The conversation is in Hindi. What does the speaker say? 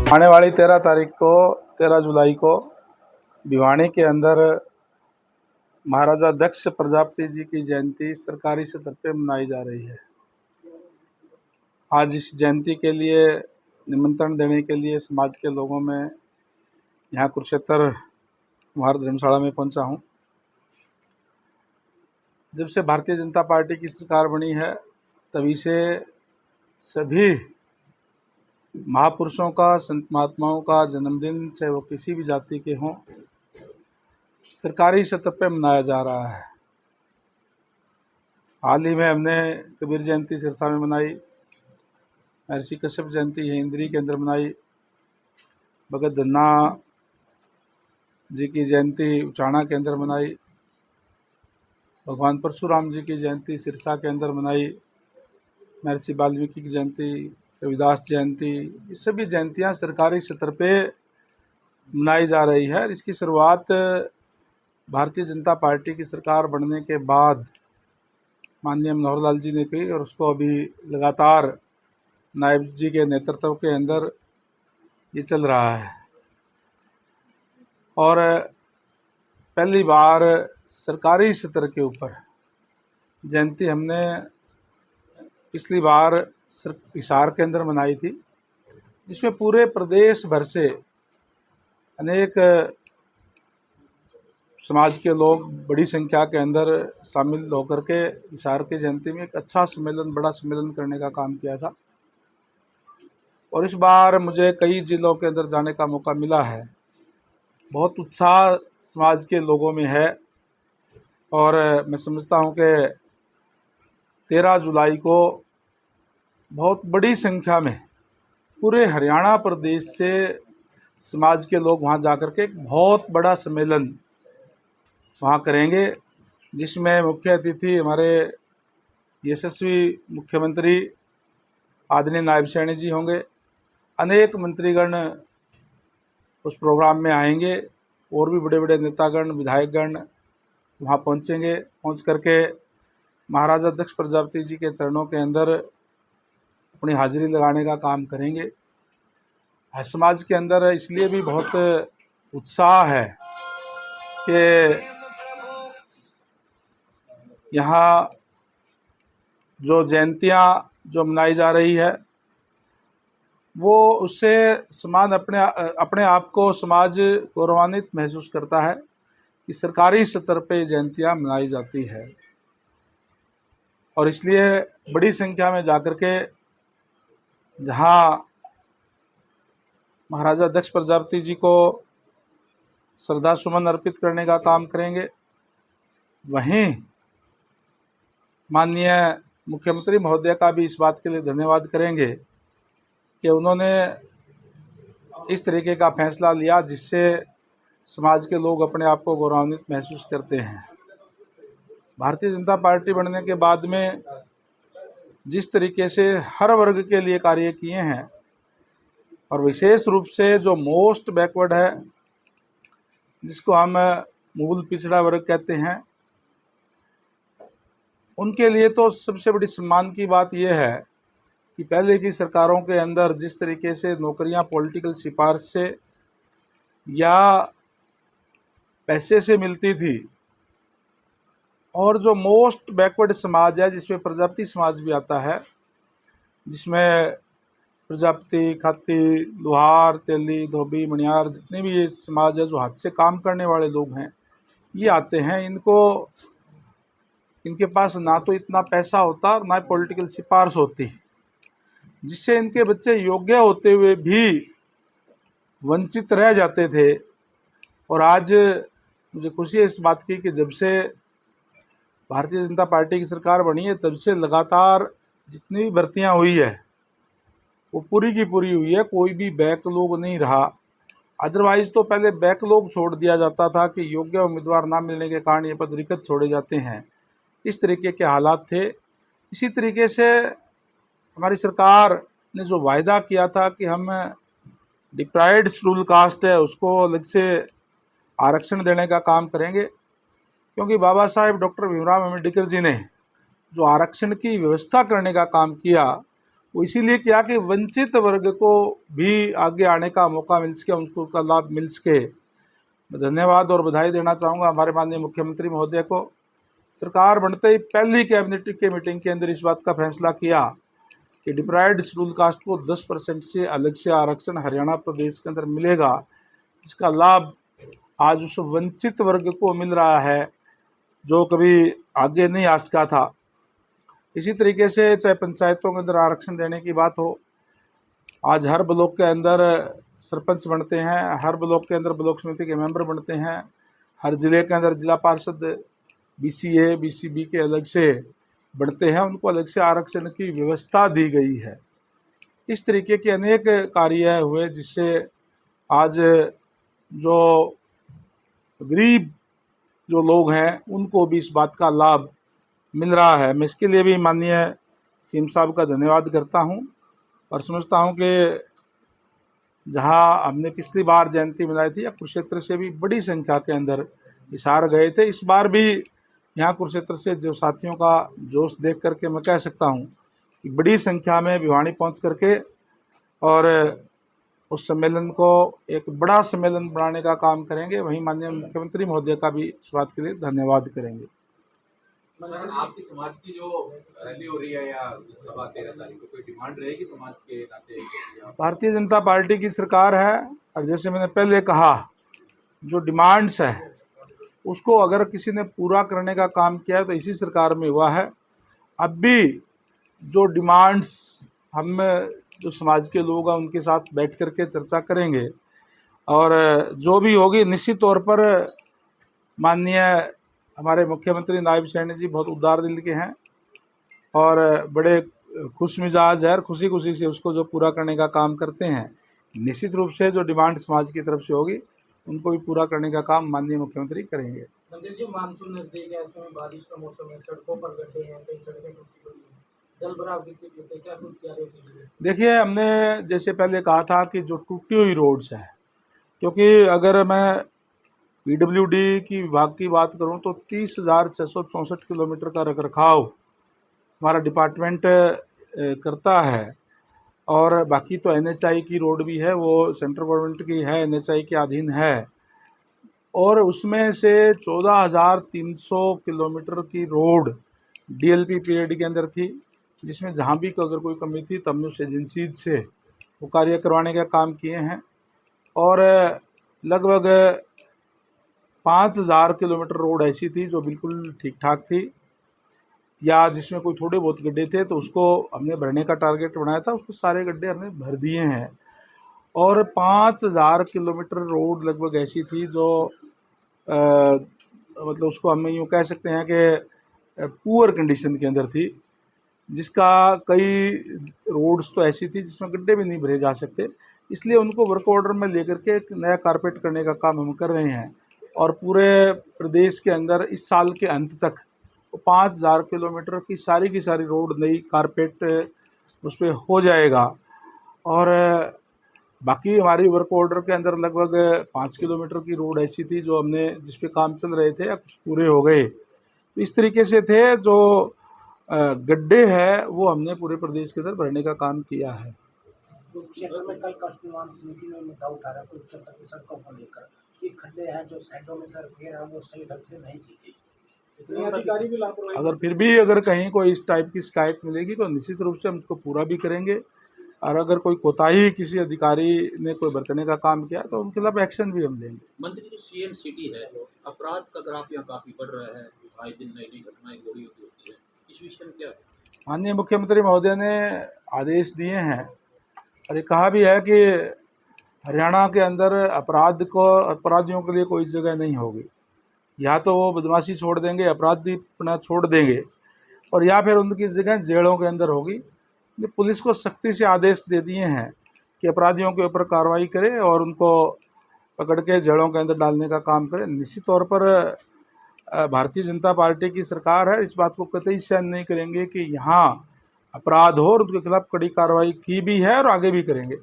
आने वाली 13 जुलाई को भिवानी के अंदर महाराजा दक्ष प्रजापति जी की जयंती सरकारी स्तर पे मनाई जा रही है। आज इस जयंती के लिए निमंत्रण देने के लिए समाज के लोगों में यहाँ कुरुक्षेत्र कुमार धर्मशाला में पहुँचा हूँ। जब से भारतीय जनता पार्टी की सरकार बनी है तभी से सभी महापुरुषों का, संत महात्माओं का जन्मदिन, चाहे वो किसी भी जाति के हों, सरकारी सतह पे मनाया जा रहा है। हाल ही में हमने कबीर जयंती सिरसा में मनाई, महर्षि कश्यप जयंती हिंदरी के अंदर मनाई, भगत धन्ना जी की जयंती उचाना के अंदर मनाई, भगवान परशुराम जी की जयंती सिरसा के अंदर मनाई, महर्षि वाल्मीकि की जयंती, रविदास जयंती, ये सभी जयंतियाँ सरकारी स्तर पे मनाई जा रही है। इसकी शुरुआत भारतीय जनता पार्टी की सरकार बनने के बाद माननीय मनोहर लाल जी ने की और उसको अभी लगातार नायब जी के नेतृत्व के अंदर ये चल रहा है। और पहली बार सरकारी स्तर के ऊपर जयंती हमने पिछली बार हिसार के अंदर मनाई थी, जिसमें पूरे प्रदेश भर से अनेक समाज के लोग बड़ी संख्या के अंदर शामिल होकर के हिसार की जयंती में एक अच्छा सम्मेलन, बड़ा सम्मेलन करने का काम किया था। और इस बार मुझे कई जिलों के अंदर जाने का मौका मिला है। बहुत उत्साह समाज के लोगों में है और मैं समझता हूं कि 13 जुलाई को बहुत बड़ी संख्या में पूरे हरियाणा प्रदेश से समाज के लोग वहां जाकर के एक बहुत बड़ा सम्मेलन वहां करेंगे, जिसमें मुख्य अतिथि हमारे यशस्वी मुख्यमंत्री आदरणीय नायब सैनी जी होंगे। अनेक मंत्रीगण उस प्रोग्राम में आएंगे और भी बड़े बड़े नेतागण, विधायकगण वहाँ पहुँचेंगे। पहुँच करके महाराजा दक्ष प्रजापति जी के चरणों के अंदर अपनी हाजिरी लगाने का काम करेंगे। समाज के अंदर इसलिए भी बहुत उत्साह है कि यहाँ जो जयंतियाँ जो मनाई जा रही है वो उससे समाज अपने आप को समाज गौरवान्वित महसूस करता है कि सरकारी स्तर पे जयंतियाँ मनाई जाती है। और इसलिए बड़ी संख्या में जाकर के जहाँ महाराजा दक्ष प्रजापति जी को श्रद्धा सुमन अर्पित करने का काम करेंगे, वहीं माननीय मुख्यमंत्री महोदय का भी इस बात के लिए धन्यवाद करेंगे कि उन्होंने इस तरीके का फैसला लिया जिससे समाज के लोग अपने आप को गौरवान्वित महसूस करते हैं। भारतीय जनता पार्टी बनने के बाद में जिस तरीके से हर वर्ग के लिए कार्य किए हैं और विशेष रूप से जो मोस्ट बैकवर्ड है, जिसको हम मूल पिछड़ा वर्ग कहते हैं, उनके लिए तो सबसे बड़ी सम्मान की बात यह है कि पहले की सरकारों के अंदर जिस तरीके से नौकरियां पॉलिटिकल सिफारिश से या पैसे से मिलती थी, और जो मोस्ट बैकवर्ड समाज है जिसमें प्रजापति समाज भी आता है, जिसमें प्रजापति, खाती, लोहार, तेली, धोबी, मणियार, जितने भी ये समाज है जो हाथ से काम करने वाले लोग हैं, ये आते हैं। इनके पास ना तो इतना पैसा होता और ना पॉलिटिकल सिफारिश होती, जिससे इनके बच्चे योग्य होते हुए भी वंचित रह जाते थे। और आज मुझे खुशी है इस बात की कि जब से भारतीय जनता पार्टी की सरकार बनी है तब से लगातार जितनी भी भर्तियां हुई है वो पूरी की पूरी हुई है, कोई भी बैकलॉग नहीं रहा। अदरवाइज तो पहले बैकलॉग छोड़ दिया जाता था कि योग्य उम्मीदवार ना मिलने के कारण ये पद रिक्त छोड़े जाते हैं, इस तरीके के हालात थे। इसी तरीके से हमारी सरकार ने जो वायदा किया था कि हम डिप्राइव्ड शेड्यूल कास्ट है उसको अलग से आरक्षण देने का काम करेंगे, क्योंकि बाबा साहेब डॉक्टर भीमराव अम्बेडकर जी ने जो आरक्षण की व्यवस्था करने का काम किया वो इसीलिए किया कि वंचित वर्ग को भी आगे आने का मौका मिल सके, उनको का लाभ मिल सके। मैं धन्यवाद और बधाई देना चाहूँगा हमारे माननीय मुख्यमंत्री महोदय को। सरकार बनते ही पहली कैबिनेट की मीटिंग के अंदर इस बात का फैसला किया कि डिप्राइव्ड शेड्यूल कास्ट को 10% से अलग से आरक्षण हरियाणा प्रदेश के अंदर मिलेगा, जिसका लाभ आज उस वंचित वर्ग को मिल रहा है जो कभी आगे नहीं आ सका था। इसी तरीके से चाहे पंचायतों के अंदर आरक्षण देने की बात हो, आज हर ब्लॉक के अंदर सरपंच बनते हैं, हर ब्लॉक के अंदर ब्लॉक समिति के मेंबर बनते हैं, हर जिले के अंदर जिला पार्षद BCA BCB के अलग से बनते हैं, उनको अलग से आरक्षण की व्यवस्था दी गई है। इस तरीके के अनेक कार्य हुए जिससे आज जो गरीब जो लोग हैं उनको भी इस बात का लाभ मिल रहा है। मैं इसके लिए भी माननीय CM साहब का धन्यवाद करता हूं और समझता हूं कि जहां हमने पिछली बार जयंती मनाई थी, कुरुक्षेत्र से भी बड़ी संख्या के अंदर हिसार गए थे। इस बार भी यहाँ कुरुक्षेत्र से जो साथियों का जोश देख करके मैं कह सकता हूँ कि बड़ी संख्या में भिवानी पहुँच करके और उस सम्मेलन को एक बड़ा सम्मेलन बनाने का काम करेंगे। वहीं माननीय मुख्यमंत्री महोदय का भी इस बात के लिए धन्यवाद करेंगे। आपकी समाज की जो रैली हो रही है या सभा 13 तारीख को, कोई डिमांड रहेगी समाज के नाते? भारतीय जनता पार्टी की सरकार है और जैसे मैंने पहले कहा, जो डिमांड्स है उसको अगर किसी ने पूरा करने का काम किया है तो इसी सरकार में हुआ है। अब भी जो डिमांड्स हम जो समाज के लोग हैं उनके साथ बैठ कर के चर्चा करेंगे और जो भी होगी निश्चित तौर पर माननीय हमारे मुख्यमंत्री नायब सैनी जी बहुत उदार दिल के हैं और बड़े खुश मिजाज है और खुशी खुशी से उसको जो पूरा करने का काम करते हैं। निश्चित रूप से जो डिमांड समाज की तरफ से होगी उनको भी पूरा करने का काम माननीय मुख्यमंत्री करेंगे। मंत्री जी, मानसून नजदीक है, ऐसे में बारिश का मौसम है, सड़कों पर गड्ढे हैं, कई सड़कें टूटी पड़ी हैं, जल भराव की स्थिति है, क्या कुछ तैयारी की? देखिए, हमने जैसे पहले कहा था कि जो टूटी हुई रोड्स है, क्योंकि अगर मैं PWD की विभाग की बात करूं तो 30,664 किलोमीटर का रखरखाव हमारा डिपार्टमेंट करता है और बाकी तो NHI की रोड भी है, वो सेंट्रल गवर्नमेंट की है, NHI के अधीन है और उसमें से 14,300 किलोमीटर की रोड DLP पीरियड के अंदर थी, जिसमें जहाँ भी अगर कोई कमी थी तब हमने उस एजेंसी से वो कार्य करवाने का काम किए हैं और लगभग 5,000 किलोमीटर रोड ऐसी थी जो बिल्कुल ठीक ठाक थी या जिसमें कोई थोड़े बहुत गड्ढे थे तो उसको हमने भरने का टारगेट बनाया था, उसको सारे गड्ढे हमने भर दिए हैं और 5,000 किलोमीटर रोड लगभग ऐसी थी जो मतलब उसको हम यूँ कह सकते हैं कि पुअर कंडीशन के अंदर थी, जिसका कई रोड्स तो ऐसी थी जिसमें गड्ढे भी नहीं भरे जा सकते। इसलिए उनको वर्क ऑर्डर में लेकर के एक नया कारपेट करने का काम हम कर रहे हैं और पूरे प्रदेश के अंदर इस साल के अंत तक 5,000 किलोमीटर की सारी रोड नई कारपेट उस पर हो जाएगा और बाकी हमारी वर्क ऑर्डर के अंदर लगभग 5 किलोमीटर की रोड ऐसी थी जो हमने जिस पे काम चल रहे थे या कुछ पूरे हो गए। तो इस तरीके से थे जो गड्ढे हैं वो हमने पूरे प्रदेश के अंदर भरने का काम किया है। कुरुक्षेत्र में कल कष्ट निवारण समिति में मुद्दा उठा रहा कुरुक्षेत्र की सड़कों को लेकर कि खड्डे हैं जो साइडों में सर घेर है वो सही ढंग से नहीं की गई, अधिकारी भी लापरवाही। अगर फिर भी अगर कहीं कोई इस टाइप की शिकायत मिलेगी तो निश्चित रूप से हम उसको पूरा भी करेंगे और अगर कोई कोताही किसी अधिकारी ने कोई बरतने का काम किया तो उनके खिलाफ एक्शन भी हम लेंगे। मंत्री जी, CM सिटी है, अपराध का ग्राफ यहाँ काफी बढ़ रहा है, आए दिन नई नई घटनाएं घोड़ी होती है, इस विषय में क्या है? माननीय मुख्यमंत्री महोदय ने आदेश दिए हैं और ये कहा भी है कि हरियाणा के अंदर अपराधियों के लिए कोई जगह नहीं होगी, या तो वो बदमाशी छोड़ देंगे, अपराधीपना छोड़ देंगे और या फिर उनकी जगह जेलों के अंदर होगी। पुलिस को सख्ती से आदेश दे दिए हैं कि अपराधियों के ऊपर कार्रवाई करें और उनको पकड़ के जेलों के अंदर डालने का काम करें। निश्चित तौर पर भारतीय जनता पार्टी की सरकार है, इस बात को कतई सहन नहीं करेंगे कि यहाँ अपराध हो और उनके खिलाफ कड़ी कार्रवाई की भी है और आगे भी करेंगे।